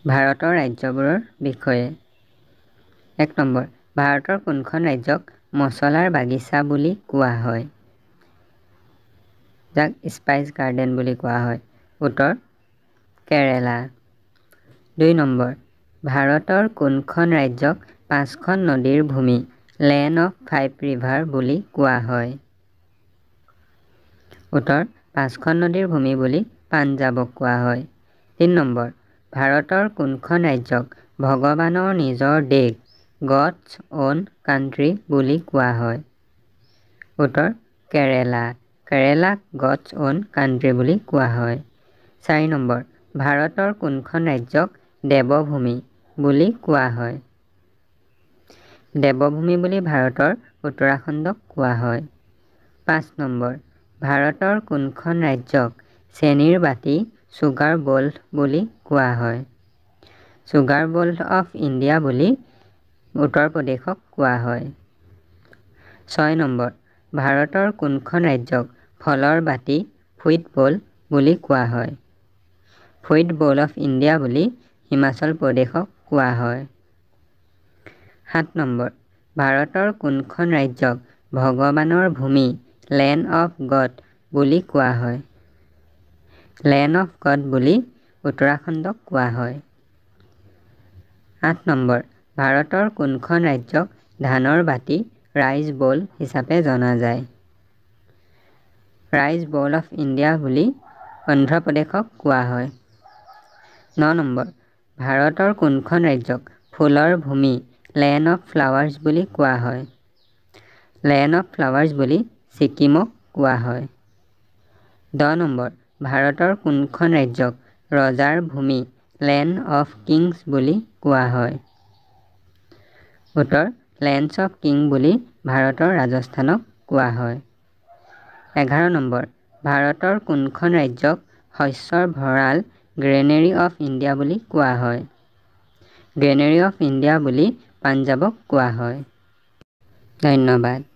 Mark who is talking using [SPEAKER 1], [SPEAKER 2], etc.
[SPEAKER 1] ভাৰতৰ ৰাজ্যবোৰৰ বিষয়ে। 1 নম্বৰ, ভাৰতৰ কোনখন ৰাজ্যক মছলাৰ বাগিচা বুলি কোৱা হয়? যাক স্পাইচ গাৰ্ডেন বুলি কোৱা হয়। উত্তৰ, কেৰেলা। 2 নম্বৰ, ভাৰতৰ কোনখন ৰাজ্যক 5খন নদীৰ ভূমি লেণ্ড অফ 5 ৰিভাৰ বুলি কোৱা হয়? উত্তৰ, 5খন নদীৰ ভূমি বুলি পাঞ্জাৱক কোৱা হয়। 3 নম্বৰ, ভাৰতৰ কোনখন ৰাজ্যক ভগৱানৰ নিজৰ দেশ গডছ অন কাণ্ট্ৰি বুলি কোৱা হয়? উত্তৰ, কেৰেলা। কেৰেলাক গডছ অন কাণ্ট্ৰি বুলি কোৱা হয়। 4 নম্বৰ, ভাৰতৰ কোনখন ৰাজ্যক দেৱভূমি বুলি কোৱা হয়? দেৱভূমি বুলি ভাৰতৰ উত্তৰাখণ্ডক কোৱা হয়। 5 নম্বৰ, ভাৰতৰ কোনখন ৰাজ্যক চেনিৰ বাটি চুগাৰ বল বুলি কোৱা হয়? চুগাৰ বল অফ ইণ্ডিয়া বুলি উত্তৰ প্ৰদেশক কোৱা হয়। 6 নম্বৰ, ভাৰতৰ কোনখন ৰাজ্যক ফলৰ বাটি ফুইট বল বুলি কোৱা হয়? ফুইট বল অফ ইণ্ডিয়া বুলি হিমাচল প্ৰদেশক কোৱা হয়। 7 নম্বৰ, ভাৰতৰ কোনখন ৰাজ্যক ভগৱানৰ ভূমি লেণ্ড অফ গড বুলি কোৱা হয়? লেণ্ড অফ গড বুলি উত্তৰাখণ্ডক কোৱা হয়। 8 নম্বৰ, ভাৰতৰ কোনখন ৰাজ্যক ধানৰ বাটি ৰাইচ বল হিচাপে জনা যায়? ৰাইচ বল অফ ইণ্ডিয়া বুলি অন্ধ্ৰ প্ৰদেশক কোৱা হয়। 9 নম্বৰ, ভাৰতৰ কোনখন ৰাজ্যক ফুলৰ ভূমি লেণ্ড অফ ফ্লাৱাৰ্ছ বুলি কোৱা হয়? লেণ্ড অফ ফ্লাৱাৰ্ছ বুলি ছিকিমক কোৱা হয়। 10 নম্বৰ, ভাৰতৰ কোনখন ৰাজ্যক ৰজাৰ ভূমি লেণ্ড অফ কিংছ বুলি কোৱা হয়? উত্তৰ, লেণ্ডছ অফ কিং বুলি ভাৰতৰ ৰাজস্থানক কোৱা হয়। 11 নম্বৰ, ভাৰতৰ কোনখন ৰাজ্যক শস্যৰ ভঁৰাল গ্ৰেনেৰী অফ ইণ্ডিয়া বুলি কোৱা হয়? গ্ৰেনেৰী অফ ইণ্ডিয়া বুলি পাঞ্জাৱক কোৱা হয়। ধন্যবাদ।